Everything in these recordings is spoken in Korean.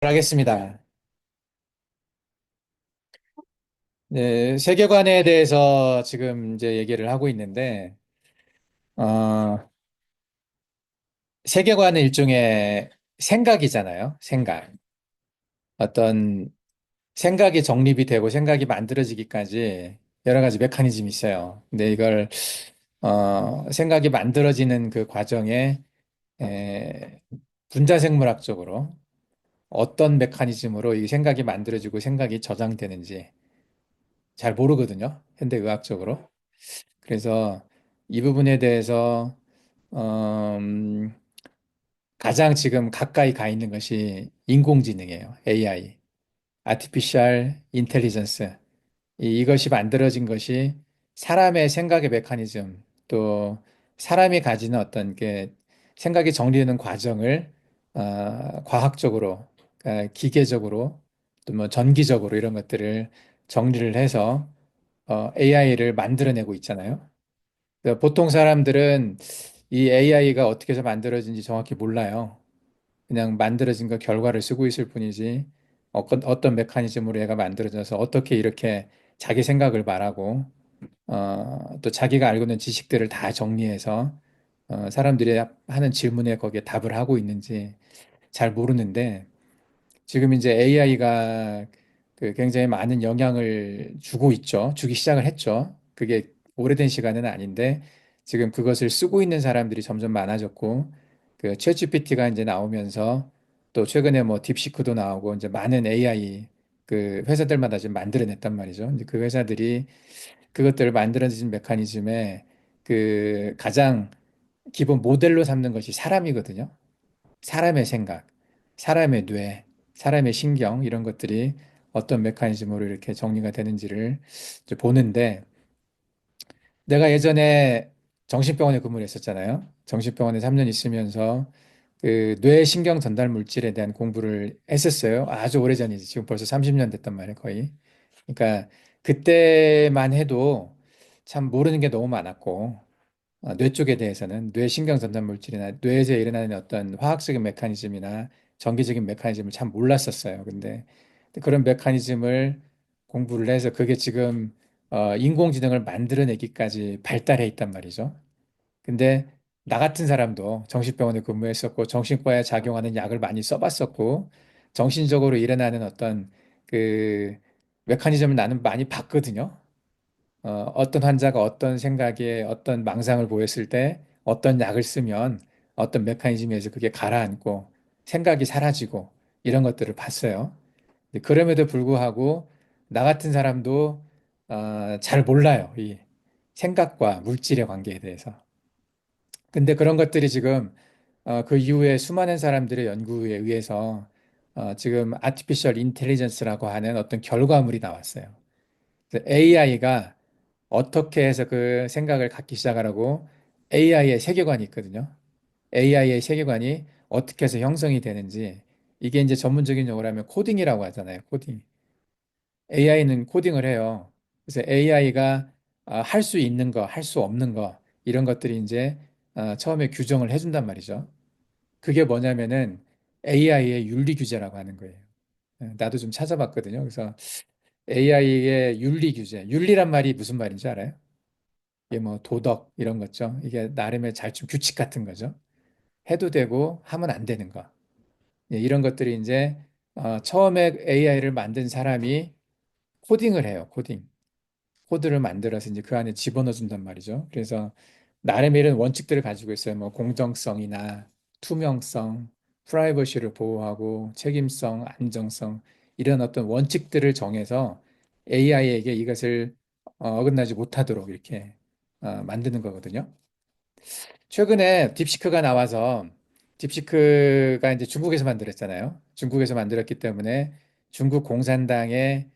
하겠습니다. 네, 세계관에 대해서 지금 이제 얘기를 하고 있는데, 어, 세계관은 일종의 생각이잖아요. 생각. 어떤 생각이 정립이 되고 생각이 만들어지기까지 여러 가지 메커니즘이 있어요. 근데 이걸, 생각이 만들어지는 그 과정에, 에, 분자생물학적으로 어떤 메커니즘으로 이 생각이 만들어지고 생각이 저장되는지 잘 모르거든요. 현대의학적으로. 그래서 이 부분에 대해서 음, 가장 지금 가까이 가 있는 것이 인공지능이에요. AI, Artificial Intelligence. 이것이 만들어진 것이 사람의 생각의 메커니즘, 또 사람이 가지는 어떤 게 생각이 정리되는 과정을 과학적으로, 기계적으로, 또 뭐 전기적으로 이런 것들을 정리를 해서 AI를 만들어내고 있잖아요. 그러니까 보통 사람들은 이 AI가 어떻게 해서 만들어진지 정확히 몰라요. 그냥 만들어진 거 결과를 쓰고 있을 뿐이지 어떤 메커니즘으로 얘가 만들어져서 어떻게 이렇게 자기 생각을 말하고 또 자기가 알고 있는 지식들을 다 정리해서 사람들이 하는 질문에 거기에 답을 하고 있는지 잘 모르는데 지금 이제 AI가 그 굉장히 많은 영향을 주고 있죠. 주기 시작을 했죠. 그게 오래된 시간은 아닌데 지금 그것을 쓰고 있는 사람들이 점점 많아졌고 그 챗GPT가 이제 나오면서 또 최근에 뭐 딥시크도 나오고 이제 많은 AI 그 회사들마다 지금 만들어냈단 말이죠. 이제 그 회사들이 그것들을 만들어진 메커니즘에 그 가장 기본 모델로 삼는 것이 사람이거든요. 사람의 생각, 사람의 뇌, 사람의 신경 이런 것들이 어떤 메커니즘으로 이렇게 정리가 되는지를 이제 보는데 내가 예전에 정신병원에 근무를 했었잖아요. 정신병원에 3년 있으면서 그 뇌신경 전달 물질에 대한 공부를 했었어요. 아주 오래전이지. 지금 벌써 30년 됐단 말이에요, 거의. 그러니까 그때만 해도 참 모르는 게 너무 많았고 뇌 쪽에 대해서는 뇌신경 전달 물질이나 뇌에서 일어나는 어떤 화학적인 메커니즘이나 전기적인 메커니즘을 참 몰랐었어요. 근데 그런 메커니즘을 공부를 해서 그게 지금 인공지능을 만들어내기까지 발달해 있단 말이죠. 근데 나 같은 사람도 정신병원에 근무했었고 정신과에 작용하는 약을 많이 써봤었고 정신적으로 일어나는 어떤 그 메커니즘을 나는 많이 봤거든요. 어떤 환자가 어떤 생각에 어떤 망상을 보였을 때 어떤 약을 쓰면 어떤 메커니즘에서 그게 가라앉고 생각이 사라지고 이런 것들을 봤어요. 근데 그럼에도 불구하고 나 같은 사람도 잘 몰라요. 이 생각과 물질의 관계에 대해서. 근데 그런 것들이 지금 그 이후에 수많은 사람들의 연구에 의해서 지금 아티피셜 인텔리전스라고 하는 어떤 결과물이 나왔어요. AI가 어떻게 해서 그 생각을 갖기 시작하라고 AI의 세계관이 있거든요. AI의 세계관이 어떻게 해서 형성이 되는지 이게 이제 전문적인 용어로 하면 코딩이라고 하잖아요. 코딩. AI는 코딩을 해요. 그래서 AI가 할 수 있는 거, 할 수 없는 거 이런 것들이 이제 처음에 규정을 해준단 말이죠. 그게 뭐냐면은 AI의 윤리 규제라고 하는 거예요. 나도 좀 찾아봤거든요. 그래서 AI의 윤리 규제, 윤리란 말이 무슨 말인지 알아요? 이게 뭐 도덕 이런 거죠. 이게 나름의 잘좀 규칙 같은 거죠. 해도 되고 하면 안 되는 거. 이런 것들이 이제 처음에 AI를 만든 사람이 코딩을 해요. 코딩. 코드를 만들어서 이제 그 안에 집어넣어 준단 말이죠. 그래서 나름의 이런 원칙들을 가지고 있어요. 뭐 공정성이나 투명성, 프라이버시를 보호하고 책임성, 안정성 이런 어떤 원칙들을 정해서 AI에게 이것을 어긋나지 못하도록 이렇게 만드는 거거든요. 최근에 딥시크가 나와서 딥시크가 이제 중국에서 만들었잖아요. 중국에서 만들었기 때문에 중국 공산당의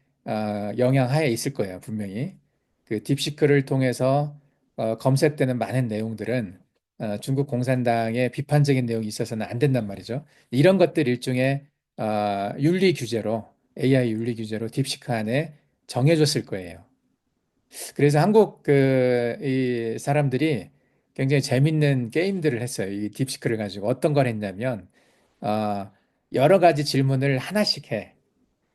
영향 하에 있을 거예요, 분명히. 그 딥시크를 통해서 검색되는 많은 내용들은 중국 공산당의 비판적인 내용이 있어서는 안 된단 말이죠. 이런 것들 일종의 윤리 규제로 AI 윤리 규제로 딥시크 안에 정해줬을 거예요. 그래서 한국 이 사람들이 굉장히 재밌는 게임들을 했어요. 이 딥시크를 가지고 어떤 걸 했냐면, 여러 가지 질문을 하나씩 해.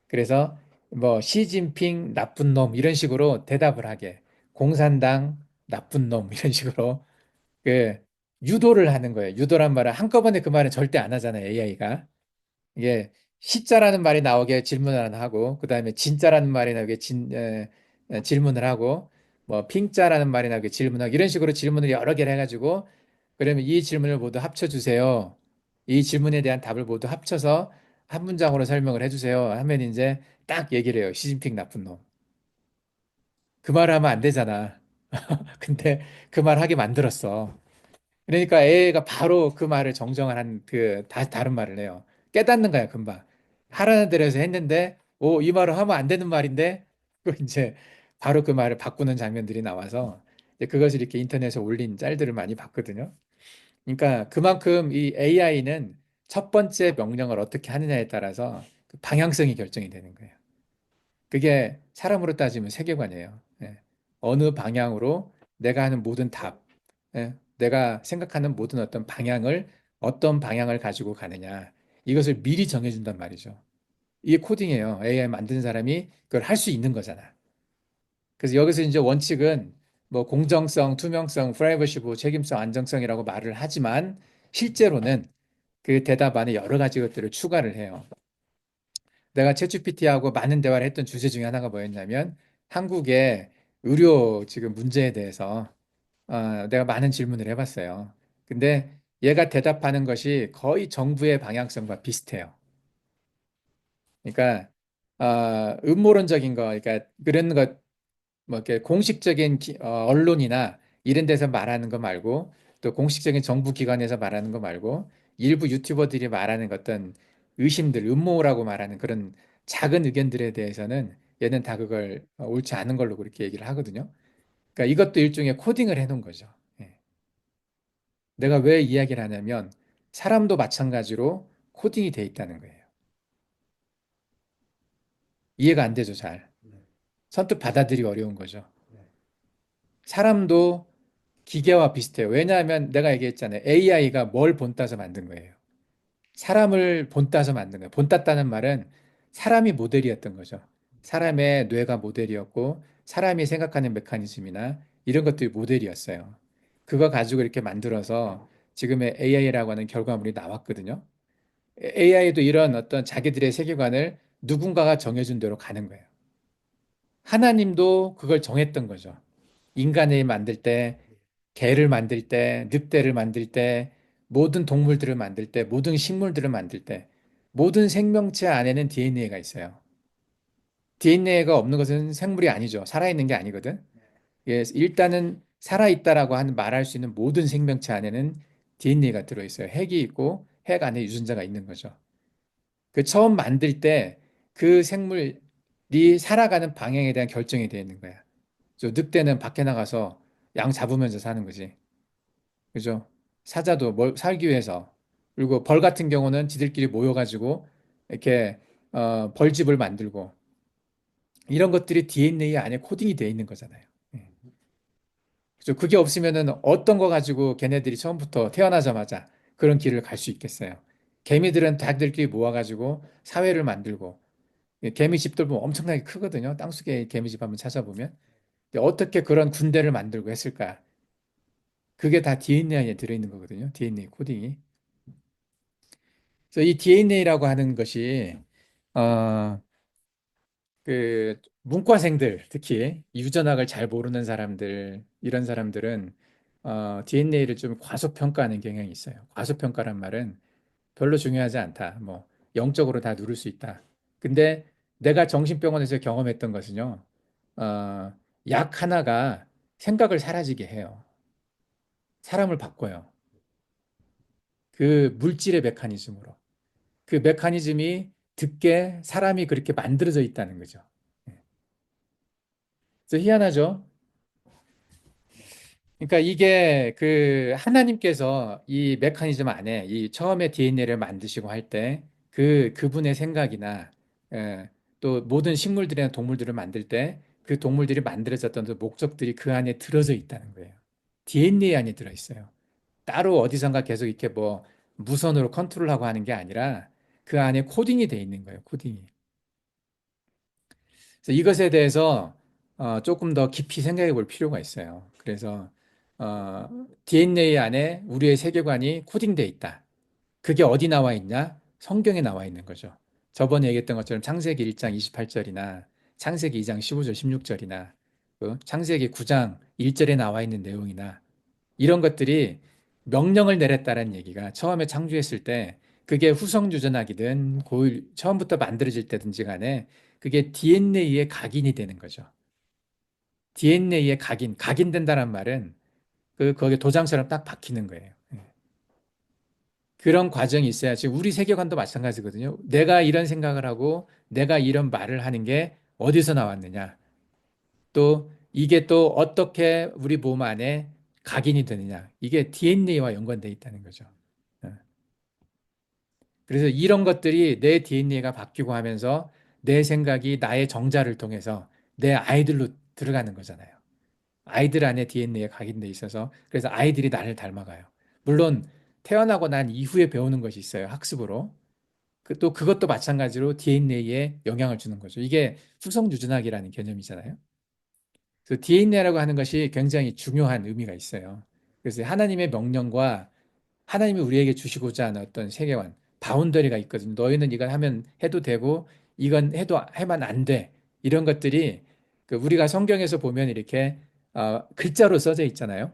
그래서 뭐 시진핑 나쁜 놈 이런 식으로 대답을 하게. 공산당 나쁜 놈 이런 식으로 그 유도를 하는 거예요. 유도란 말은 한꺼번에 그 말은 절대 안 하잖아요. AI가. 이게 시자라는 말이 나오게 질문을 하나 하고 그다음에 진짜라는 말이 나오게 질문을 하고 뭐 핑자라는 말이 나오게 질문하고 이런 식으로 질문을 여러 개를 해가지고 그러면 이 질문을 모두 합쳐주세요. 이 질문에 대한 답을 모두 합쳐서 한 문장으로 설명을 해주세요. 하면 이제 딱 얘기를 해요. 시진핑 나쁜 놈. 그 말을 하면 안 되잖아. 근데 그 말 하게 만들었어. 그러니까 애가 바로 그 말을 정정을 한 다른 말을 해요. 깨닫는 거야, 금방. 하라는 대로 해서 했는데, 오, 이 말을 하면 안 되는 말인데, 그 이제 바로 그 말을 바꾸는 장면들이 나와서 이제 그것을 이렇게 인터넷에 올린 짤들을 많이 봤거든요. 그러니까 그만큼 이 AI는 첫 번째 명령을 어떻게 하느냐에 따라서 그 방향성이 결정이 되는 거예요. 그게 사람으로 따지면 세계관이에요. 예. 어느 방향으로 내가 하는 모든 답, 예. 내가 생각하는 모든 어떤 방향을 어떤 방향을 가지고 가느냐. 이것을 미리 정해준단 말이죠. 이게 코딩이에요. AI 만든 사람이 그걸 할 수 있는 거잖아. 그래서 여기서 이제 원칙은 뭐 공정성, 투명성, 프라이버시 보호, 책임성, 안정성이라고 말을 하지만 실제로는 그 대답 안에 여러 가지 것들을 추가를 해요. 내가 챗GPT하고 많은 대화를 했던 주제 중에 하나가 뭐였냐면 한국의 의료 지금 문제에 대해서 내가 많은 질문을 해봤어요. 근데 얘가 대답하는 것이 거의 정부의 방향성과 비슷해요. 그러니까 음모론적인 거, 그러니까 그런 것, 뭐 이렇게 공식적인 언론이나 이런 데서 말하는 거 말고 또 공식적인 정부 기관에서 말하는 거 말고 일부 유튜버들이 말하는 어떤 의심들, 음모라고 말하는 그런 작은 의견들에 대해서는 얘는 다 그걸 옳지 않은 걸로 그렇게 얘기를 하거든요. 그러니까 이것도 일종의 코딩을 해놓은 거죠. 예. 내가 왜 이야기를 하냐면 사람도 마찬가지로 코딩이 돼 있다는 거예요. 이해가 안 되죠, 잘. 선뜻 받아들이기 어려운 거죠. 사람도 기계와 비슷해요. 왜냐하면 내가 얘기했잖아요. AI가 뭘 본따서 만든 거예요. 사람을 본따서 만든 거예요. 본땄다는 말은 사람이 모델이었던 거죠. 사람의 뇌가 모델이었고 사람이 생각하는 메커니즘이나 이런 것들이 모델이었어요. 그거 가지고 이렇게 만들어서 지금의 AI라고 하는 결과물이 나왔거든요. AI도 이런 어떤 자기들의 세계관을 누군가가 정해준 대로 가는 거예요. 하나님도 그걸 정했던 거죠. 인간을 만들 때, 개를 만들 때, 늑대를 만들 때, 모든 동물들을 만들 때, 모든 식물들을 만들 때, 모든 생명체 안에는 DNA가 있어요. DNA가 없는 것은 생물이 아니죠. 살아있는 게 아니거든. 예, 일단은 살아있다라고 하는 말할 수 있는 모든 생명체 안에는 DNA가 들어있어요. 핵이 있고 핵 안에 유전자가 있는 거죠. 그 처음 만들 때 그 생물이 살아가는 방향에 대한 결정이 되어 있는 거야. 저 늑대는 밖에 나가서 양 잡으면서 사는 거지. 그죠? 사자도 살기 위해서. 그리고 벌 같은 경우는 지들끼리 모여가지고 이렇게 벌집을 만들고 이런 것들이 DNA 안에 코딩이 되어 있는 거잖아요. 예. 그죠? 그게 없으면은 어떤 거 가지고 걔네들이 처음부터 태어나자마자 그런 길을 갈 수 있겠어요. 개미들은 자기들끼리 모아가지고 사회를 만들고 개미집들 보면 엄청나게 크거든요. 땅속에 개미집 한번 찾아보면. 근데 어떻게 그런 군대를 만들고 했을까? 그게 다 DNA에 들어있는 거거든요. DNA 코딩이. 그래서 이 DNA라고 하는 것이 어, 그 문과생들 특히 유전학을 잘 모르는 사람들 이런 사람들은 DNA를 좀 과소평가하는 경향이 있어요. 과소평가란 말은 별로 중요하지 않다. 뭐 영적으로 다 누를 수 있다. 근데 내가 정신병원에서 경험했던 것은요. 어, 약 하나가 생각을 사라지게 해요. 사람을 바꿔요. 그 물질의 메커니즘으로. 그 메커니즘이 듣게 사람이 그렇게 만들어져 있다는 거죠. 예. 그래서 희한하죠. 그러니까 이게 그 하나님께서 이 메커니즘 안에 이 처음에 DNA를 만드시고 할 때 그분의 생각이나 또 모든 식물들이나 동물들을 만들 때 그 동물들이 만들어졌던 그 목적들이 그 안에 들어져 있다는 거예요. DNA 안에 들어 있어요. 따로 어디선가 계속 이렇게 뭐 무선으로 컨트롤하고 하는 게 아니라 그 안에 코딩이 돼 있는 거예요, 코딩이. 그래서 이것에 대해서 조금 더 깊이 생각해 볼 필요가 있어요. 그래서 어, DNA 안에 우리의 세계관이 코딩돼 있다. 그게 어디 나와 있냐? 성경에 나와 있는 거죠. 저번에 얘기했던 것처럼 창세기 1장 28절이나 창세기 2장 15절 16절이나 창세기 9장 1절에 나와 있는 내용이나 이런 것들이 명령을 내렸다는 얘기가 처음에 창조했을 때 그게 후성유전학이든 처음부터 만들어질 때든지 간에 그게 DNA의 각인이 되는 거죠. DNA의 각인된다는 말은 거기에 도장처럼 딱 박히는 거예요. 예. 그런 과정이 있어야지 우리 세계관도 마찬가지거든요. 내가 이런 생각을 하고 내가 이런 말을 하는 게 어디서 나왔느냐. 또 이게 또 어떻게 우리 몸 안에 각인이 되느냐. 이게 DNA와 연관되어 있다는 거죠. 어. 그래서 이런 것들이 내 DNA가 바뀌고 하면서 내 생각이 나의 정자를 통해서 내 아이들로 들어가는 거잖아요. 아이들 안에 DNA에 각인돼 있어서 그래서 아이들이 나를 닮아가요. 물론 태어나고 난 이후에 배우는 것이 있어요. 학습으로. 또 그것도 마찬가지로 DNA에 영향을 주는 거죠. 이게 후성유전학이라는 개념이잖아요. 그래서 DNA라고 하는 것이 굉장히 중요한 의미가 있어요. 그래서 하나님의 명령과 하나님이 우리에게 주시고자 하는 어떤 세계관, 바운더리가 있거든요. 너희는 이걸 하면 해도 되고 이건 해도 해만 안 돼. 이런 것들이 우리가 성경에서 보면 이렇게 글자로 써져 있잖아요.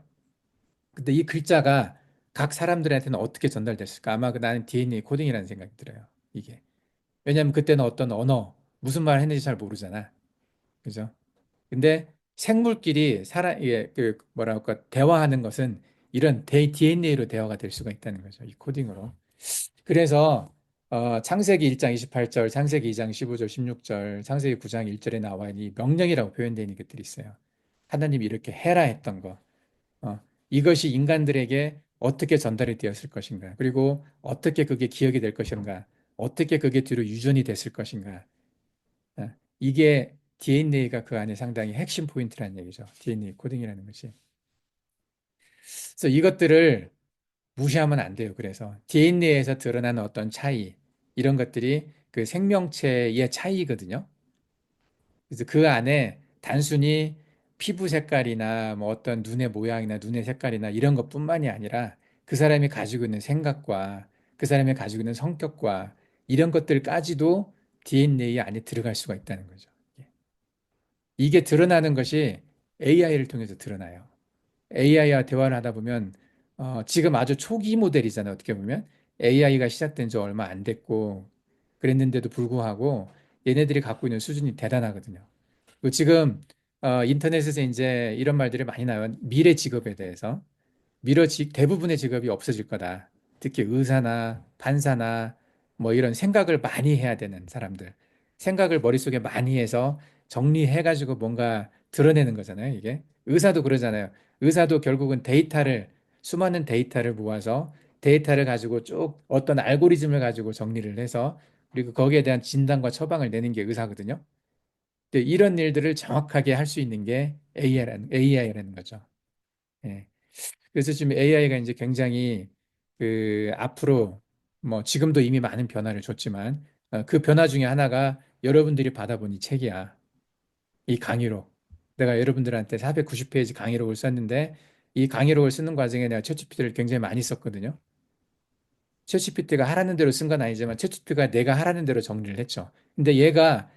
근데 이 글자가 각 사람들한테는 어떻게 전달됐을까? 아마 나는 DNA 코딩이라는 생각이 들어요. 이게. 왜냐하면 그때는 어떤 언어, 무슨 말 했는지 잘 모르잖아. 그죠? 근데 생물끼리 뭐라 할까, 대화하는 것은 이런 DNA로 대화가 될 수가 있다는 거죠. 이 코딩으로. 그래서 창세기 1장 28절, 창세기 2장 15절, 16절, 창세기 9장 1절에 나와 있는 이 명령이라고 표현되어 있는 것들이 있어요. 하나님이 이렇게 해라 했던 거. 어, 이것이 인간들에게 어떻게 전달이 되었을 것인가. 그리고 어떻게 그게 기억이 될 것인가. 어떻게 그게 뒤로 유전이 됐을 것인가. 이게 DNA가 그 안에 상당히 핵심 포인트라는 얘기죠. DNA 코딩이라는 것이. 그래서 이것들을 무시하면 안 돼요. 그래서 DNA에서 드러나는 어떤 차이, 이런 것들이 그 생명체의 차이거든요. 그래서 그 안에 단순히 피부 색깔이나 뭐 어떤 눈의 모양이나 눈의 색깔이나 이런 것뿐만이 아니라 그 사람이 가지고 있는 생각과 그 사람이 가지고 있는 성격과 이런 것들까지도 DNA 안에 들어갈 수가 있다는 거죠. 이게 드러나는 것이 AI를 통해서 드러나요. AI와 대화를 하다 보면 지금 아주 초기 모델이잖아요. 어떻게 보면 AI가 시작된 지 얼마 안 됐고 그랬는데도 불구하고 얘네들이 갖고 있는 수준이 대단하거든요. 그리고 지금 인터넷에서 이제 이런 말들이 많이 나와요. 미래 직업에 대해서. 대부분의 직업이 없어질 거다. 특히 의사나 판사나 뭐 이런 생각을 많이 해야 되는 사람들. 생각을 머릿속에 많이 해서 정리해가지고 뭔가 드러내는 거잖아요, 이게. 의사도 그러잖아요. 의사도 결국은 수많은 데이터를 모아서 데이터를 가지고 쭉 어떤 알고리즘을 가지고 정리를 해서 그리고 거기에 대한 진단과 처방을 내는 게 의사거든요. 근데 이런 일들을 정확하게 할 수 있는 게 AI라는 거죠. 예. 그래서 지금 AI가 이제 굉장히 앞으로 뭐 지금도 이미 많은 변화를 줬지만 그 변화 중에 하나가 여러분들이 받아본 이 책이야. 이 강의록. 내가 여러분들한테 490페이지 강의록을 썼는데 이 강의록을 쓰는 과정에 내가 챗GPT를 굉장히 많이 썼거든요. 챗GPT가 하라는 대로 쓴 건 아니지만 챗GPT가 내가 하라는 대로 정리를 했죠. 근데 얘가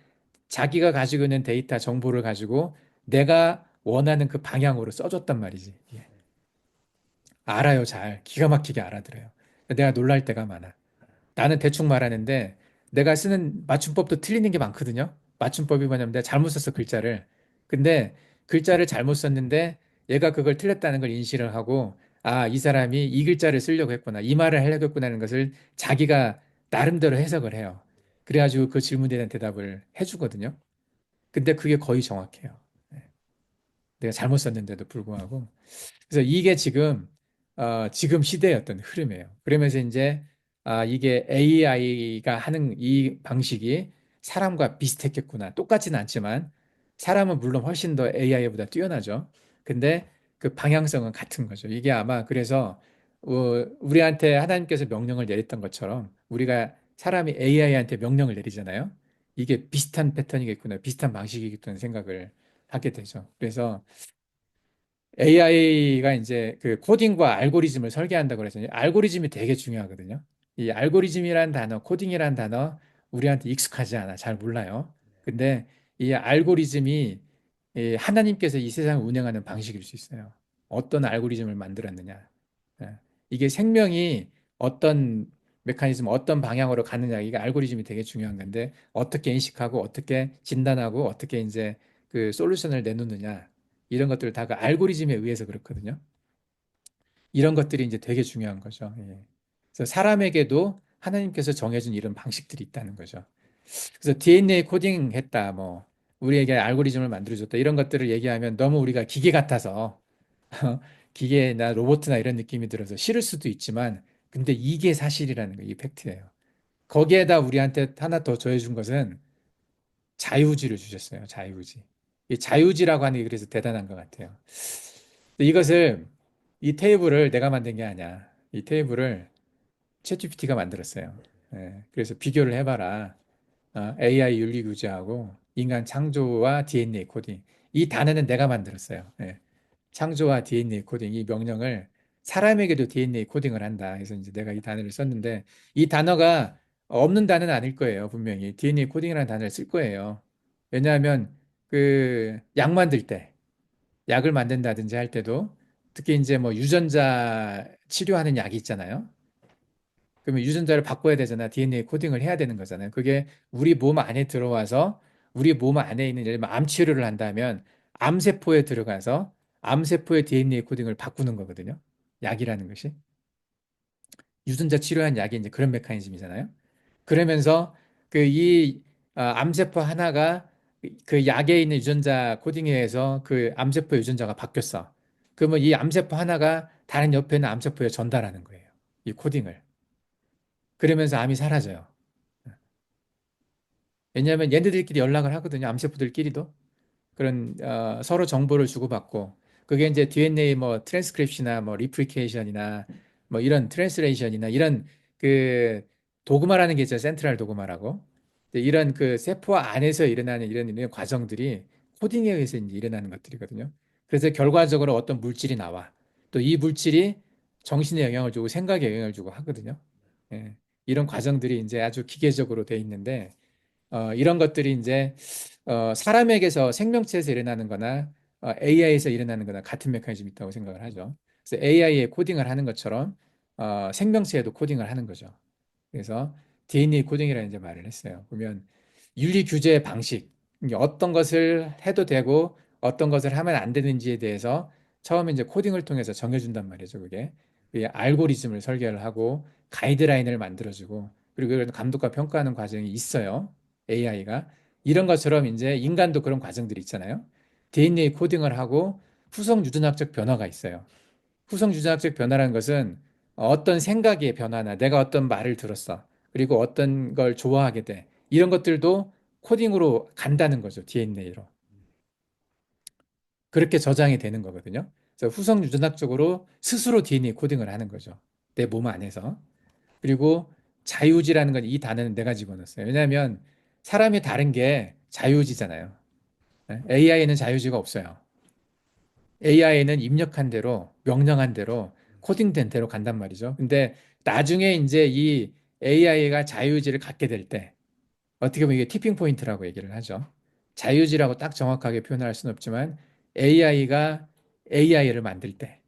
자기가 가지고 있는 데이터 정보를 가지고 내가 원하는 그 방향으로 써줬단 말이지. 예. 알아요, 잘. 기가 막히게 알아들어요. 내가 놀랄 때가 많아. 나는 대충 말하는데 내가 쓰는 맞춤법도 틀리는 게 많거든요. 맞춤법이 뭐냐면 내가 잘못 썼어, 글자를. 근데 글자를 잘못 썼는데 얘가 그걸 틀렸다는 걸 인식을 하고 아, 이 사람이 이 글자를 쓰려고 했구나. 이 말을 하려고 했구나 하는 것을 자기가 나름대로 해석을 해요. 그래가지고 그 질문에 대한 대답을 해주거든요. 근데 그게 거의 정확해요. 내가 잘못 썼는데도 불구하고. 그래서 이게 지금 시대의 어떤 흐름이에요. 그러면서 이제, 이게 AI가 하는 이 방식이 사람과 비슷했겠구나. 똑같지는 않지만, 사람은 물론 훨씬 더 AI보다 뛰어나죠. 근데 그 방향성은 같은 거죠. 이게 아마 그래서, 우리한테 하나님께서 명령을 내렸던 것처럼, 우리가 사람이 AI한테 명령을 내리잖아요. 이게 비슷한 패턴이겠구나, 비슷한 방식이겠구나 생각을 하게 되죠. 그래서 AI가 이제 그 코딩과 알고리즘을 설계한다고 그랬잖아요. 알고리즘이 되게 중요하거든요. 이 알고리즘이란 단어, 코딩이란 단어 우리한테 익숙하지 않아. 잘 몰라요. 근데 이 알고리즘이 이 하나님께서 이 세상을 운영하는 방식일 수 있어요. 어떤 알고리즘을 만들었느냐. 예. 이게 생명이 어떤 메커니즘, 어떤 방향으로 가느냐. 이게 알고리즘이 되게 중요한 건데 어떻게 인식하고 어떻게 진단하고 어떻게 이제 그 솔루션을 내놓느냐. 이런 것들 다 그 알고리즘에 의해서 그렇거든요. 이런 것들이 이제 되게 중요한 거죠. 예. 그래서 사람에게도 하나님께서 정해준 이런 방식들이 있다는 거죠. 그래서 DNA 코딩 했다, 뭐, 우리에게 알고리즘을 만들어줬다, 이런 것들을 얘기하면 너무 우리가 기계 같아서, 기계나 로봇이나 이런 느낌이 들어서 싫을 수도 있지만, 근데 이게 사실이라는 거예요. 이 팩트예요. 거기에다 우리한테 하나 더 더해준 것은 자유의지를 주셨어요. 자유의지. 이 자유의지라고 하는 게 그래서 대단한 것 같아요. 이것을 이 테이블을 내가 만든 게 아니야. 이 테이블을 챗GPT가 만들었어요. 예, 그래서 비교를 해봐라. AI 윤리 규제하고 인간 창조와 DNA 코딩. 이 단어는 내가 만들었어요. 예, 창조와 DNA 코딩 이 명령을 사람에게도 DNA 코딩을 한다. 그래서 이제 내가 이 단어를 썼는데 이 단어가 없는 단어는 아닐 거예요. 분명히 DNA 코딩이라는 단어를 쓸 거예요. 왜냐하면 그 약 만들 때 약을 만든다든지 할 때도 특히 이제 뭐 유전자 치료하는 약이 있잖아요. 그러면 유전자를 바꿔야 되잖아. DNA 코딩을 해야 되는 거잖아요. 그게 우리 몸 안에 들어와서 우리 몸 안에 있는 예를 들면 암 치료를 한다면 암세포에 들어가서 암세포의 DNA 코딩을 바꾸는 거거든요. 약이라는 것이. 유전자 치료한 약이 이제 그런 메커니즘이잖아요. 그러면서 그 이 암세포 하나가 그 약에 있는 유전자 코딩에 의해서 그 암세포 유전자가 바뀌었어. 그러면 이 암세포 하나가 다른 옆에 있는 암세포에 전달하는 거예요. 이 코딩을. 그러면서 암이 사라져요. 왜냐하면 얘네들끼리 연락을 하거든요. 암세포들끼리도. 그런 서로 정보를 주고받고 그게 이제 DNA 뭐 트랜스크립션이나 뭐 리플리케이션이나 뭐 이런 트랜스레이션이나 이런 그 도그마라는 게 있죠. 센트럴 도그마라고. 근데 이런 그 세포 안에서 일어나는 이런 과정들이 코딩에 의해서 이제 일어나는 것들이거든요. 그래서 결과적으로 어떤 물질이 나와. 또 이 물질이 정신에 영향을 주고 생각에 영향을 주고 하거든요. 예. 이런 과정들이 이제 아주 기계적으로 돼 있는데 이런 것들이 이제 사람에게서 생명체에서 일어나는 거나 AI에서 일어나는 거나 같은 메커니즘이 있다고 생각을 하죠. 그래서 AI에 코딩을 하는 것처럼 생명체에도 코딩을 하는 거죠. 그래서 DNA 코딩이라는 이제 말을 했어요. 보면 윤리 규제 방식, 이게 어떤 것을 해도 되고 어떤 것을 하면 안 되는지에 대해서 처음에 이제 코딩을 통해서 정해준단 말이죠. 그게 알고리즘을 설계를 하고 가이드라인을 만들어주고 그리고 그런 감독과 평가하는 과정이 있어요. AI가 이런 것처럼 이제 인간도 그런 과정들이 있잖아요. DNA 코딩을 하고 후성 유전학적 변화가 있어요. 후성 유전학적 변화라는 것은 어떤 생각의 변화나 내가 어떤 말을 들었어. 그리고 어떤 걸 좋아하게 돼. 이런 것들도 코딩으로 간다는 거죠. DNA로. 그렇게 저장이 되는 거거든요. 그래서 후성 유전학적으로 스스로 DNA 코딩을 하는 거죠. 내 몸 안에서. 그리고 자유지라는 건 이 단어는 내가 집어넣었어요. 왜냐하면 사람이 다른 게 자유지잖아요. AI에는 자유지가 없어요. AI에는 입력한 대로, 명령한 대로, 코딩된 대로 간단 말이죠. 근데 나중에 이제 이 AI가 자유의지를 갖게 될 때, 어떻게 보면 이게 티핑 포인트라고 얘기를 하죠. 자유의지라고 딱 정확하게 표현할 수는 없지만 AI가 AI를 만들 때,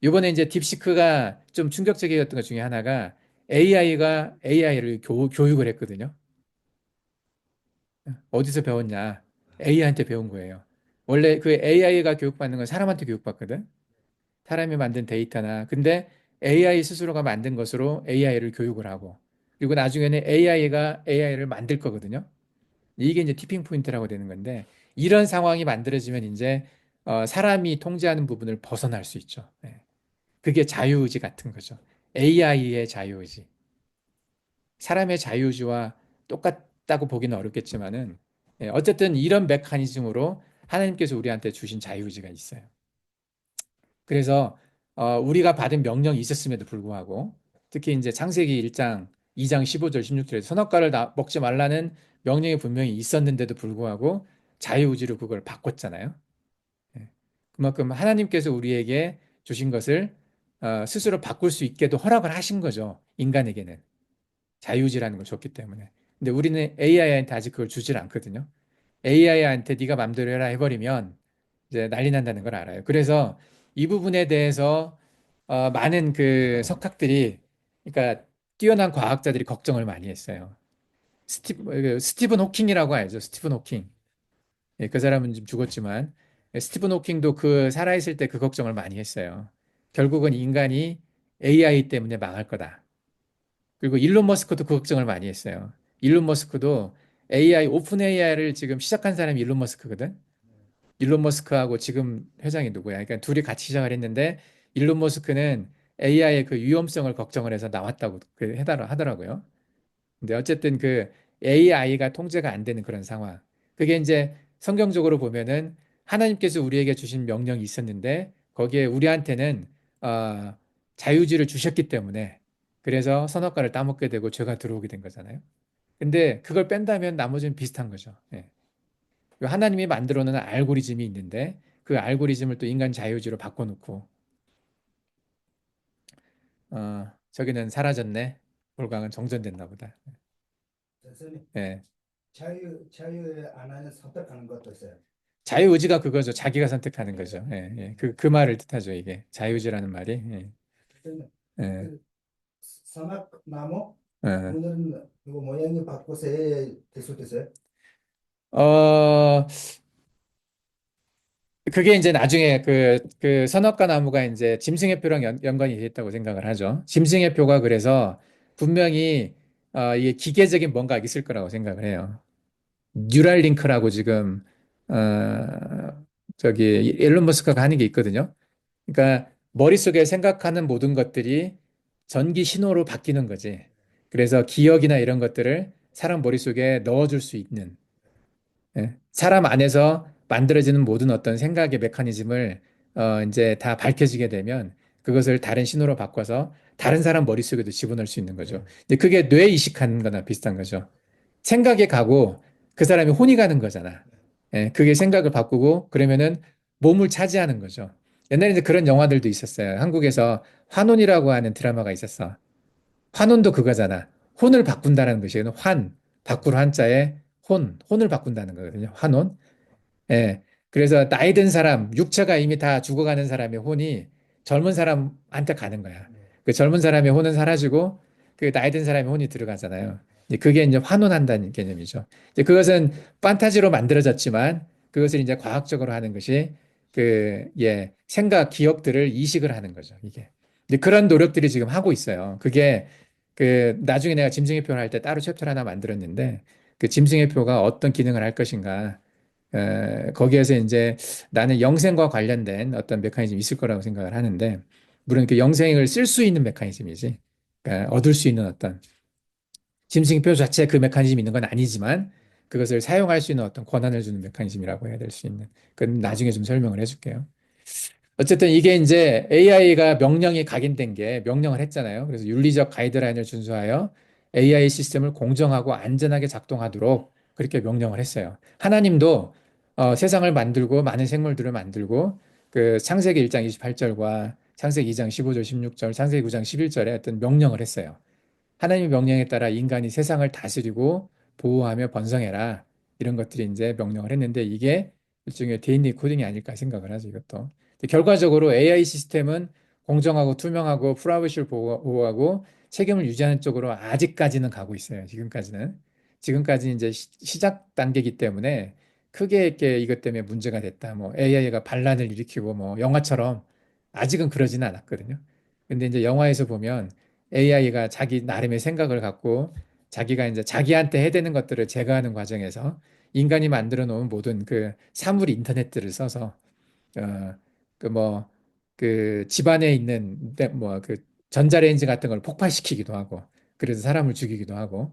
이번에 이제 딥시크가 좀 충격적이었던 것 중에 하나가 AI가 AI를 교육을 했거든요. 어디서 배웠냐? AI한테 배운 거예요. 원래 그 AI가 교육받는 건 사람한테 교육받거든. 사람이 만든 데이터나 근데 AI 스스로가 만든 것으로 AI를 교육을 하고 그리고 나중에는 AI가 AI를 만들 거거든요. 이게 이제 티핑 포인트라고 되는 건데 이런 상황이 만들어지면 이제 사람이 통제하는 부분을 벗어날 수 있죠. 네. 그게 자유의지 같은 거죠. AI의 자유의지. 사람의 자유의지와 똑같다고 보기는 어렵겠지만은 어쨌든 이런 메커니즘으로 하나님께서 우리한테 주신 자유의지가 있어요. 그래서 우리가 받은 명령이 있었음에도 불구하고 특히 이제 창세기 1장 2장 15절 16절에 선악과를 먹지 말라는 명령이 분명히 있었는데도 불구하고 자유의지로 그걸 바꿨잖아요. 예. 그만큼 하나님께서 우리에게 주신 것을 스스로 바꿀 수 있게도 허락을 하신 거죠. 인간에게는. 자유의지라는 걸 줬기 때문에. 근데 우리는 AI한테 아직 그걸 주질 않거든요. AI한테 네가 맘대로 해라 해버리면 이제 난리 난다는 걸 알아요. 그래서 이 부분에 대해서 많은 그 석학들이, 그러니까 뛰어난 과학자들이 걱정을 많이 했어요. 스티븐 호킹이라고 알죠? 스티븐 호킹. 예, 그 사람은 지금 죽었지만 스티븐 호킹도 그 살아있을 때 그 걱정을 많이 했어요. 결국은 인간이 AI 때문에 망할 거다. 그리고 일론 머스크도 그 걱정을 많이 했어요. 일론 머스크도 AI, 오픈 AI를 지금 시작한 사람이 일론 머스크거든. 일론 머스크하고 지금 회장이 누구야? 그러니까 둘이 같이 시작을 했는데 일론 머스크는 AI의 그 위험성을 걱정을 해서 나왔다고 하더라고요. 근데 어쨌든 그 AI가 통제가 안 되는 그런 상황. 그게 이제 성경적으로 보면은 하나님께서 우리에게 주신 명령이 있었는데 거기에 우리한테는 어, 자유지를 주셨기 때문에 그래서 선악과를 따먹게 되고 죄가 들어오게 된 거잖아요. 근데 그걸 뺀다면 나머지는 비슷한 거죠. 예. 하나님이 만들어 놓은 알고리즘이 있는데 그 알고리즘을 또 인간 자유지로 바꿔놓고 저기는 사라졌네. 볼강은 정전됐나 보다. 선생님, 예. 자유 안 하는 선택하는 것도 있어요. 자유의지가 그거죠. 자기가 선택하는 거죠. 예, 예. 그 말을 뜻하죠, 이게. 자유의지라는 말이. 예, 선생님, 예, 그 사막나무 예. 오늘은 이거 모양이 바꿔서 해야 계속됐어요. 어, 그게 이제 나중에 그 선악과 나무가 이제 짐승의표랑 연관이 돼 있다고 생각을 하죠. 짐승의표가 그래서 분명히 이게 기계적인 뭔가 있을 거라고 생각을 해요. 뉴랄링크라고 지금, 저기, 일론 머스크가 하는 게 있거든요. 그러니까 머릿속에 생각하는 모든 것들이 전기 신호로 바뀌는 거지. 그래서 기억이나 이런 것들을 사람 머릿속에 넣어줄 수 있는, 예. 사람 안에서 만들어지는 모든 어떤 생각의 메커니즘을 이제 다 밝혀지게 되면 그것을 다른 신호로 바꿔서 다른 사람 머릿속에도 집어넣을 수 있는 거죠. 네. 근데 그게 뇌 이식하는 거나 비슷한 거죠. 생각에 가고 그 사람이 혼이 가는 거잖아. 예, 그게 생각을 바꾸고 그러면은 몸을 차지하는 거죠. 옛날에 이제 그런 영화들도 있었어요. 한국에서 환혼이라고 하는 드라마가 있었어. 환혼도 그거잖아. 혼을 바꾼다는 것이에요. 바꿀 한자에 혼을 바꾼다는 거거든요. 환혼. 예. 그래서 나이 든 사람, 육체가 이미 다 죽어가는 사람의 혼이 젊은 사람한테 가는 거야. 네. 그 젊은 사람의 혼은 사라지고 그 나이 든 사람의 혼이 들어가잖아요. 이제 그게 이제 환혼한다는 개념이죠. 이제 그것은 판타지로 만들어졌지만 그것을 이제 과학적으로 하는 것이 생각, 기억들을 이식을 하는 거죠. 이게. 이제 그런 노력들이 지금 하고 있어요. 그게 나중에 내가 짐승의 표현을 할 때 따로 챕터를 하나 만들었는데 그 짐승의 표가 어떤 기능을 할 것인가 거기에서 이제 나는 영생과 관련된 어떤 메커니즘이 있을 거라고 생각을 하는데, 물론 그 영생을 쓸 수 있는 메커니즘이지, 그러니까 얻을 수 있는 어떤 짐승표 자체에 그 메커니즘이 있는 건 아니지만, 그것을 사용할 수 있는 어떤 권한을 주는 메커니즘이라고 해야 될 수 있는. 그건 나중에 좀 설명을 해줄게요. 어쨌든 이게 이제 AI가 명령이 각인된 게 명령을 했잖아요. 그래서 윤리적 가이드라인을 준수하여 AI 시스템을 공정하고 안전하게 작동하도록 그렇게 명령을 했어요. 하나님도 세상을 만들고 많은 생물들을 만들고 그 창세기 1장 28절과 창세기 2장 15절 16절, 창세기 9장 11절에 어떤 명령을 했어요. 하나님의 명령에 따라 인간이 세상을 다스리고 보호하며 번성해라. 이런 것들이 이제 명령을 했는데 이게 일종의 데일리 코딩이 아닐까 생각을 하죠, 이것도. 결과적으로 AI 시스템은 공정하고 투명하고 프라이버시를 보호하고 책임을 유지하는 쪽으로 아직까지는 가고 있어요. 지금까지는. 지금까지 이제 시작 단계이기 때문에 크게 이렇게 이것 때문에 문제가 됐다. 뭐 AI가 반란을 일으키고 뭐 영화처럼 아직은 그러지는 않았거든요. 근데 이제 영화에서 보면 AI가 자기 나름의 생각을 갖고 자기가 이제 자기한테 해대는 것들을 제거하는 과정에서 인간이 만들어 놓은 모든 그 사물 인터넷들을 써서 어 그 뭐 그 집안에 있는 뭐 그 전자레인지 같은 걸 폭발시키기도 하고 그래서 사람을 죽이기도 하고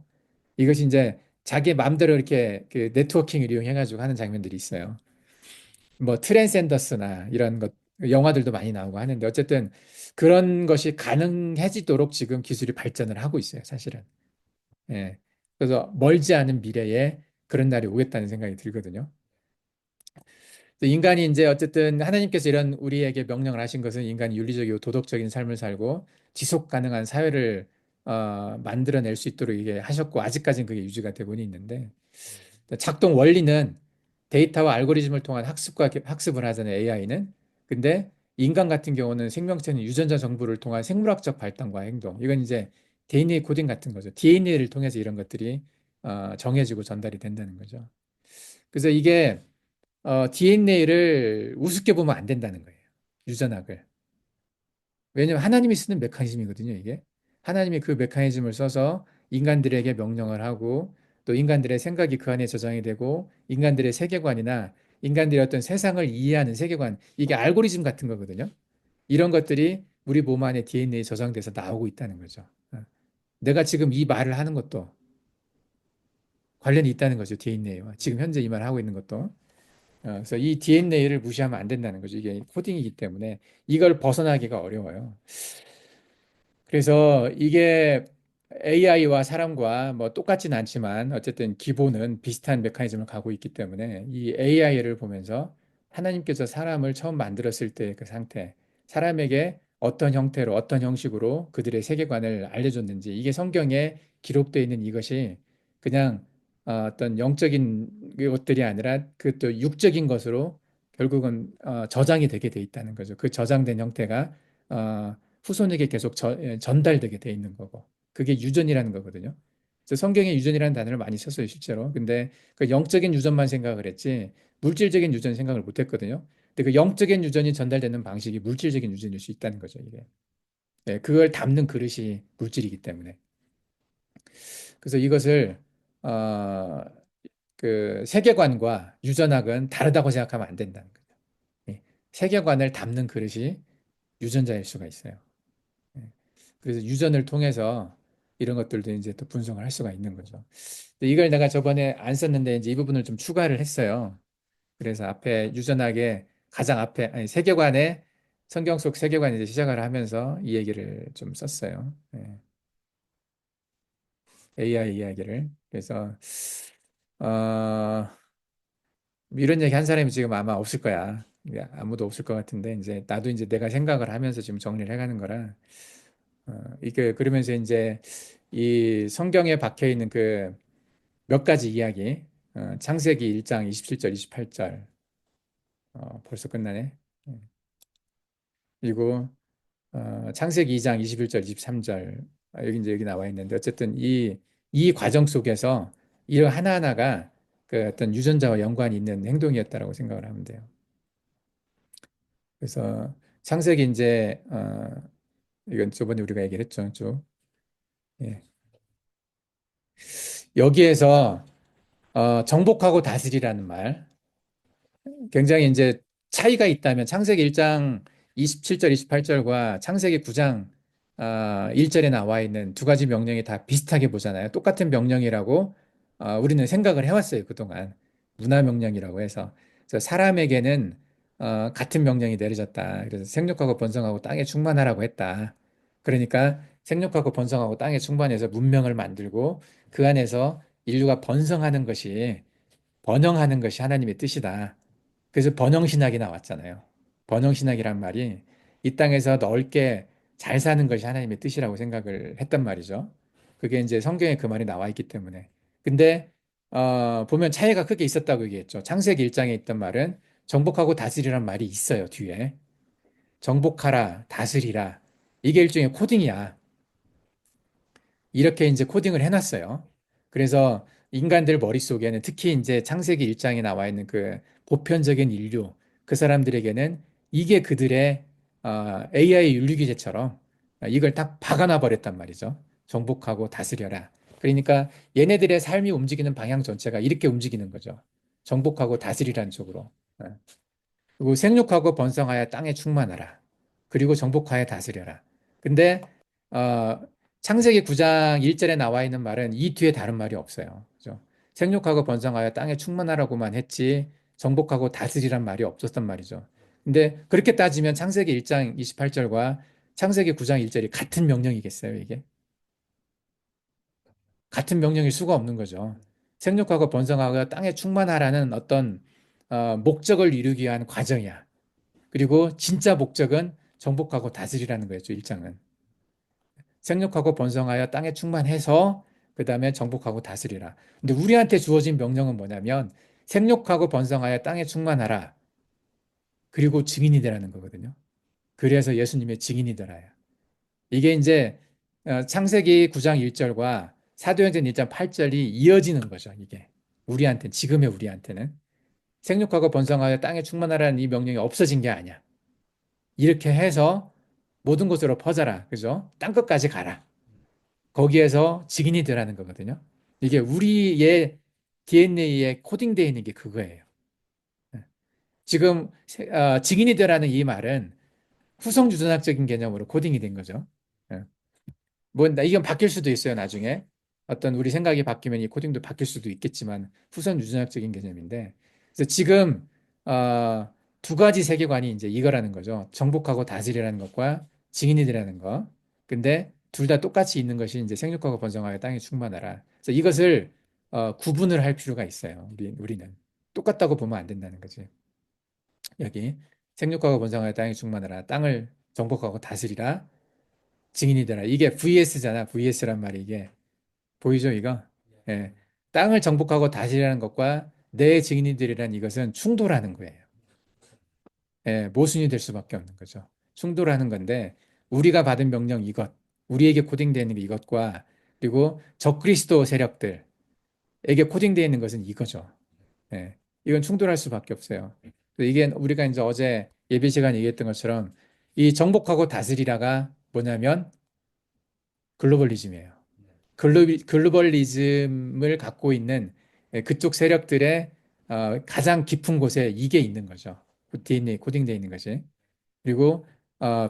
이것이 이제 자기 마음대로 이렇게 그 네트워킹을 이용해 가지고 하는 장면들이 있어요. 뭐 트랜센더스나 이런 것 영화들도 많이 나오고 하는데 어쨌든 그런 것이 가능해지도록 지금 기술이 발전을 하고 있어요, 사실은. 예. 그래서 멀지 않은 미래에 그런 날이 오겠다는 생각이 들거든요. 인간이 이제 어쨌든 하나님께서 이런 우리에게 명령을 하신 것은 인간이 윤리적이고 도덕적인 삶을 살고 지속 가능한 사회를 만들어낼 수 있도록 이게 하셨고 아직까지는 그게 유지가 되고는 있는데 작동 원리는 데이터와 알고리즘을 통한 학습을 하잖아요, AI는. 근데 인간 같은 경우는 생명체는 유전자 정보를 통한 생물학적 발달과 행동. 이건 이제 DNA 코딩 같은 거죠. DNA를 통해서 이런 것들이 정해지고 전달이 된다는 거죠. 그래서 이게 DNA를 우습게 보면 안 된다는 거예요. 유전학을. 왜냐하면 하나님이 쓰는 메커니즘이거든요, 이게. 하나님이 그 메커니즘을 써서 인간들에게 명령을 하고 또 인간들의 생각이 그 안에 저장이 되고 인간들의 세계관이나 인간들의 어떤 세상을 이해하는 세계관, 이게 알고리즘 같은 거거든요. 이런 것들이 우리 몸 안에 DNA에 저장돼서 나오고 있다는 거죠. 내가 지금 이 말을 하는 것도 관련이 있다는 거죠, DNA와. 지금 현재 이 말을 하고 있는 것도. 그래서 이 DNA를 무시하면 안 된다는 거죠. 이게 코딩이기 때문에 이걸 벗어나기가 어려워요. 그래서 이게 AI와 사람과 뭐 똑같진 않지만 어쨌든 기본은 비슷한 메커니즘을 가고 있기 때문에 이 AI를 보면서 하나님께서 사람을 처음 만들었을 때 그 상태, 사람에게 어떤 형태로 어떤 형식으로 그들의 세계관을 알려줬는지 이게 성경에 기록되어 있는 이것이 그냥 어떤 영적인 것들이 아니라 그 또 육적인 것으로 결국은 저장이 되게 돼 있다는 거죠. 그 저장된 형태가 어, 후손에게 계속 전달되게 돼 있는 거고 그게 유전이라는 거거든요. 그래서 성경에 유전이라는 단어를 많이 썼어요, 실제로. 근데 그 영적인 유전만 생각을 했지 물질적인 유전 생각을 못 했거든요. 근데 그 영적인 유전이 전달되는 방식이 물질적인 유전일 수 있다는 거죠, 이게. 네, 그걸 담는 그릇이 물질이기 때문에. 그래서 이것을 어, 그 세계관과 유전학은 다르다고 생각하면 안 된다는 거죠. 예, 세계관을 담는 그릇이 유전자일 수가 있어요. 예. 그래서 유전을 통해서 이런 것들도 이제 또 분석을 할 수가 있는 거죠. 근데 이걸 내가 저번에 안 썼는데 이제 이 부분을 좀 추가를 했어요. 그래서 앞에 유전학의 가장 앞에 아니 세계관에 성경 속 세계관 이제 시작을 하면서 이 얘기를 좀 썼어요. 예. AI 이야기를. 그래서 어, 이런 얘기 한 사람이 지금 아마 없을 거야. 이게 아무도 없을 것 같은데 이제 나도 이제 내가 생각을 하면서 지금 정리를 해가는 거라 이게 그러면서 이제 이 성경에 박혀 있는 그 몇 가지 이야기, 창세기 1장 27절, 28절, 벌써 끝나네. 그리고 창세기 2장 21절, 23절, 여기 이제 여기 나와 있는데 어쨌든 이 과정 속에서 이런 하나하나가 그 어떤 유전자와 연관이 있는 행동이었다라고 생각을 하면 돼요. 그래서 창세기 이제 이건 저번에 우리가 얘기를 했죠, 쭉. 예. 여기에서 정복하고 다스리라는 말. 굉장히 이제 차이가 있다면 창세기 1장 27절, 28절과 창세기 9장 1절에 나와 있는 두 가지 명령이 다 비슷하게 보잖아요. 똑같은 명령이라고 우리는 생각을 해왔어요, 그동안. 문화 명령이라고 해서. 그래서 사람에게는 같은 명령이 내려졌다. 그래서 생육하고 번성하고 땅에 충만하라고 했다. 그러니까 생육하고 번성하고 땅에 충만해서 문명을 만들고 그 안에서 인류가 번영하는 것이 하나님의 뜻이다. 그래서 번영신학이 나왔잖아요. 번영신학이란 말이 이 땅에서 넓게 잘 사는 것이 하나님의 뜻이라고 생각을 했단 말이죠. 그게 이제 성경에 그 말이 나와 있기 때문에. 근데 보면 차이가 크게 있었다고 얘기했죠. 창세기 1장에 있던 말은 정복하고 다스리란 말이 있어요, 뒤에. 정복하라, 다스리라. 이게 일종의 코딩이야. 이렇게 이제 코딩을 해놨어요. 그래서 인간들 머릿속에는 특히 이제 창세기 1장에 나와 있는 그 보편적인 인류, 그 사람들에게는 이게 그들의 AI 윤리기제처럼 이걸 딱 박아놔 버렸단 말이죠. 정복하고 다스려라. 그러니까 얘네들의 삶이 움직이는 방향 전체가 이렇게 움직이는 거죠. 정복하고 다스리라는 쪽으로. 어. 그리고 생육하고 번성하여 땅에 충만하라. 그리고 정복하여 다스려라. 근데 어, 창세기 9장 1절에 나와 있는 말은 이 뒤에 다른 말이 없어요. 그죠? 생육하고 번성하여 땅에 충만하라고만 했지 정복하고 다스리란 말이 없었단 말이죠. 근데 그렇게 따지면 창세기 1장 28절과 창세기 9장 1절이 같은 명령이겠어요, 이게? 같은 명령일 수가 없는 거죠. 생육하고 번성하고 땅에 충만하라는 어떤 목적을 이루기 위한 과정이야. 그리고 진짜 목적은 정복하고 다스리라는 거였죠, 일장은. 생육하고 번성하여 땅에 충만해서 그 다음에 정복하고 다스리라. 근데 우리한테 주어진 명령은 뭐냐면 생육하고 번성하여 땅에 충만하라. 그리고 증인이 되라는 거거든요. 그래서 예수님의 증인이 되라요. 이게 이제 창세기 9장 1절과 사도행전 1장 8절이 이어지는 거죠, 이게. 우리한테는, 지금의 우리한테는. 생육하고 번성하여 땅에 충만하라는 이 명령이 없어진 게 아니야. 이렇게 해서 모든 곳으로 퍼져라. 그죠? 땅 끝까지 가라. 거기에서 증인이 되라는 거거든요. 이게 우리의 DNA에 코딩되어 있는 게 그거예요. 지금 증인이 되라는 이 말은 후성주전학적인 개념으로 코딩이 된 거죠. 예. 뭐, 이건 바뀔 수도 있어요, 나중에. 어떤 우리 생각이 바뀌면 이 코딩도 바뀔 수도 있겠지만, 후선 유전학적인 개념인데. 그래서 지금, 어, 두 가지 세계관이 이제 이거라는 거죠. 정복하고 다스리라는 것과 증인이라는 것. 근데 둘 다 똑같이 있는 것이 이제 생육하고 번성하여 땅에 충만하라. 그래서 이것을, 구분을 할 필요가 있어요. 우리는. 똑같다고 보면 안 된다는 거지. 여기. 생육하고 번성하여 땅에 충만하라. 땅을 정복하고 다스리라. 증인이 되라. 이게 VS잖아. VS란 말이 이게. 보이죠, 이거? 예. 땅을 정복하고 다스리라는 것과 내 증인이 되리라는 이것은 충돌하는 거예요. 예, 모순이 될 수밖에 없는 거죠. 충돌하는 건데, 우리가 받은 명령 이것, 우리에게 코딩되어 있는 게 이것과, 그리고 적그리스도 세력들에게 코딩되어 있는 것은 이거죠. 예. 이건 충돌할 수밖에 없어요. 이게 우리가 이제 어제 예배 시간에 얘기했던 것처럼, 이 정복하고 다스리라가 뭐냐면 글로벌리즘이에요. 글로벌리즘을 갖고 있는 그쪽 세력들의 가장 깊은 곳에 이게 있는 거죠. 그 DNA 코딩되어 있는 것이. 그리고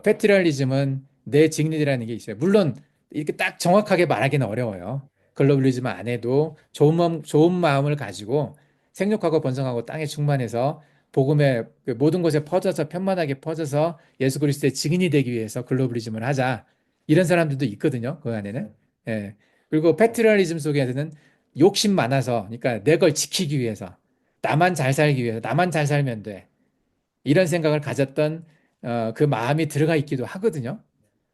패트리얼리즘은 내 직립이라는 게 있어요. 물론 이렇게 딱 정확하게 말하기는 어려워요. 글로벌리즘 안에도 좋은 마음을 가지고 생육하고 번성하고 땅에 충만해서 복음의 그 모든 곳에 퍼져서 편만하게 퍼져서 예수 그리스도의 증인이 되기 위해서 글로벌리즘을 하자. 이런 사람들도 있거든요. 그 안에는. 예. 그리고 패트리얼리즘 속에서는 욕심 많아서 그러니까 내 걸 지키기 위해서 나만 잘 살기 위해서 나만 잘 살면 돼. 이런 생각을 가졌던 그 마음이 들어가 있기도 하거든요.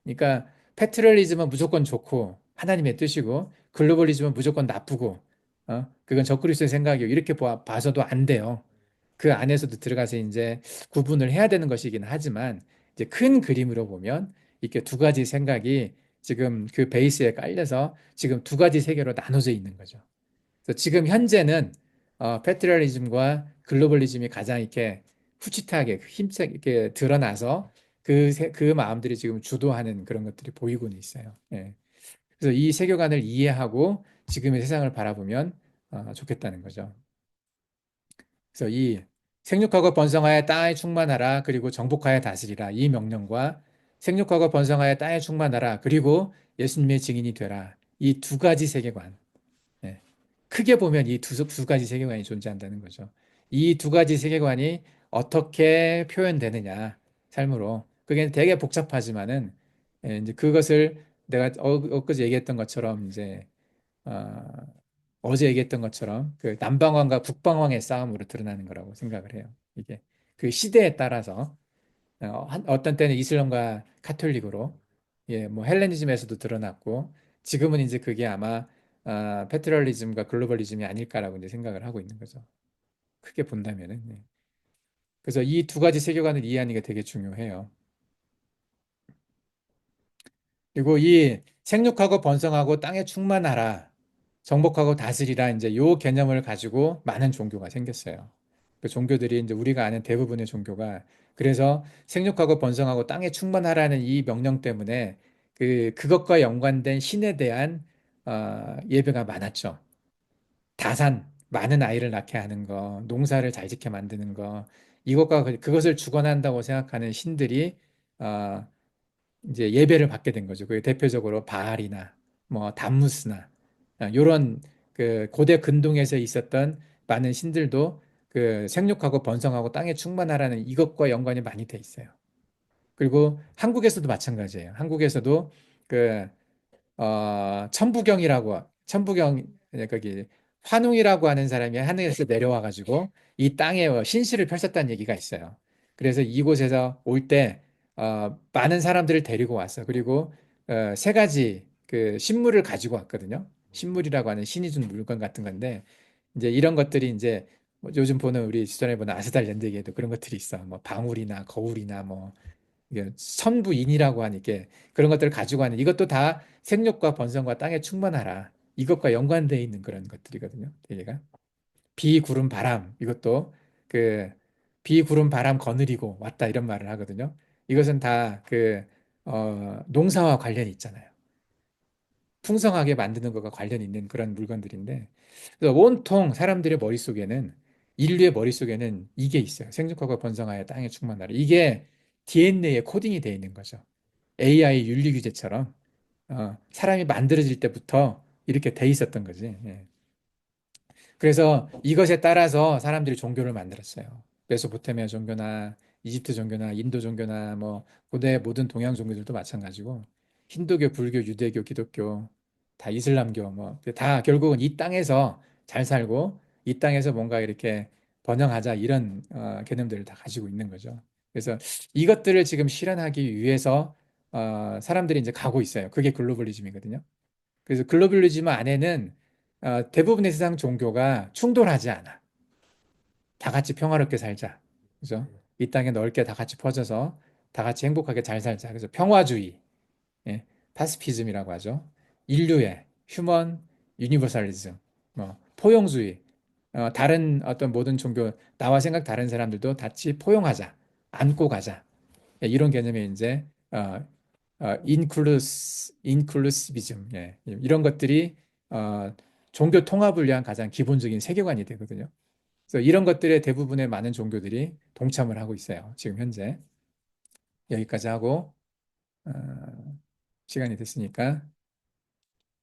그러니까 패트럴리즘은 무조건 좋고 하나님의 뜻이고 글로벌리즘은 무조건 나쁘고 그건 적그리스도의 생각이고 이렇게 봐서도 안 돼요. 그 안에서도 들어가서 이제 구분을 해야 되는 것이긴 하지만 이제 큰 그림으로 보면 이렇게 두 가지 생각이 지금 그 베이스에 깔려서 지금 두 가지 세계로 나눠져 있는 거죠. 그래서 지금 현재는 패트리얼리즘과 글로벌리즘이 가장 이렇게 후치하게 힘차게 이렇게 드러나서 그 마음들이 지금 주도하는 그런 것들이 보이고는 있어요. 예. 그래서 이 세계관을 이해하고 지금의 세상을 바라보면 좋겠다는 거죠. 그래서 이 생육하고 번성하여 땅에 충만하라 그리고 정복하여 다스리라 이 명령과 생육하고 번성하여 땅에 충만하라 그리고 예수님의 증인이 되라 이 두 가지 세계관 예. 크게 보면 이 두 가지 세계관이 존재한다는 거죠. 이 두 가지 세계관이 어떻게 표현되느냐, 삶으로. 그게 되게 복잡하지만은, 이제 그것을 내가 엊그제 얘기했던 것처럼, 이제, 어, 어제 얘기했던 것처럼, 그 남방왕과 북방왕의 싸움으로 드러나는 거라고 생각을 해요. 이게. 그 시대에 따라서, 어떤 때는 이슬람과 카톨릭으로, 예, 뭐 헬레니즘에서도 드러났고, 지금은 이제 그게 아마 패트럴리즘과 글로벌리즘이 아닐까라고 이제 생각을 하고 있는 거죠. 크게 본다면은. 예. 그래서 이 두 가지 세계관을 이해하는 게 되게 중요해요. 그리고 이 생육하고 번성하고 땅에 충만하라, 정복하고 다스리라 이제 요 개념을 가지고 많은 종교가 생겼어요. 그 종교들이 이제 우리가 아는 대부분의 종교가 그래서 생육하고 번성하고 땅에 충만하라는 이 명령 때문에 그것과 연관된 신에 대한 예배가 많았죠. 다산, 많은 아이를 낳게 하는 거, 농사를 잘 짓게 만드는 거, 이것과 그것을 주관한다고 생각하는 신들이 어, 이제 예배를 받게 된 거죠. 그 대표적으로 바알이나 뭐 담무스나 이런 그 고대 근동에서 있었던 많은 신들도 그 생육하고 번성하고 땅에 충만하라는 이것과 연관이 많이 돼 있어요. 그리고 한국에서도 마찬가지예요. 한국에서도 그 천부경이라고 천부경 거기 환웅이라고 하는 사람이 하늘에서 내려와 가지고 이 땅에 신실을 펼쳤다는 얘기가 있어요. 그래서 이곳에서 올 때 많은 사람들을 데리고 왔어. 그리고 세 가지 그 신물을 가지고 왔거든요. 신물이라고 하는 신이 준 물건 같은 건데 이제 이런 것들이 이제 뭐 요즘 보는 우리 지도에 보는 아스달랜드에도 그런 것들이 있어. 뭐 방울이나 거울이나 뭐 이게 천부인이라고 하니까 그런 것들을 가지고 하는 이것도 다 생육과 번성과 땅에 충만하라. 이것과 연관되어 있는 그런 것들이거든요. 얘가 비, 구름, 바람 이것도 그 비, 구름, 바람 거느리고 왔다 이런 말을 하거든요. 이것은 다 그 농사와 관련이 있잖아요. 풍성하게 만드는 것과 관련 있는 그런 물건들인데 그래서 온통 사람들의 머릿속에는 인류의 머릿속에는 이게 있어요. 생육하고 번성하여 땅에 충만하라. 이게 DNA에 코딩이 되어 있는 거죠. AI 윤리 규제처럼 사람이 만들어질 때부터 이렇게 돼 있었던 거지. 예. 그래서 이것에 따라서 사람들이 종교를 만들었어요. 메소포타미아 종교나 이집트 종교나 인도 종교나 뭐 고대 모든 동양 종교들도 마찬가지고 힌두교, 불교, 유대교, 기독교, 다 이슬람교 뭐 다 결국은 이 땅에서 잘 살고 이 땅에서 뭔가 이렇게 번영하자 이런 개념들을 다 가지고 있는 거죠. 그래서 이것들을 지금 실현하기 위해서 사람들이 이제 가고 있어요. 그게 글로벌리즘이거든요. 그래서 글로벌리즘 안에는 대부분의 세상 종교가 충돌하지 않아. 다 같이 평화롭게 살자. 그죠? 이 땅에 넓게 다 같이 퍼져서 다 같이 행복하게 잘 살자. 그래서 평화주의, 예, 파시피즘이라고 하죠. 인류의 휴먼 유니버설리즘, 뭐 포용주의, 다른 어떤 모든 종교 나와 생각 다른 사람들도 같이 포용하자, 안고 가자. 예, 이런 개념이 이제 인클루시비즘, 예, 이런 것들이 어, 종교 통합을 위한 가장 기본적인 세계관이 되거든요. 그래서 이런 것들에 대부분의 많은 종교들이 동참을 하고 있어요. 지금 현재 여기까지 하고 어, 시간이 됐으니까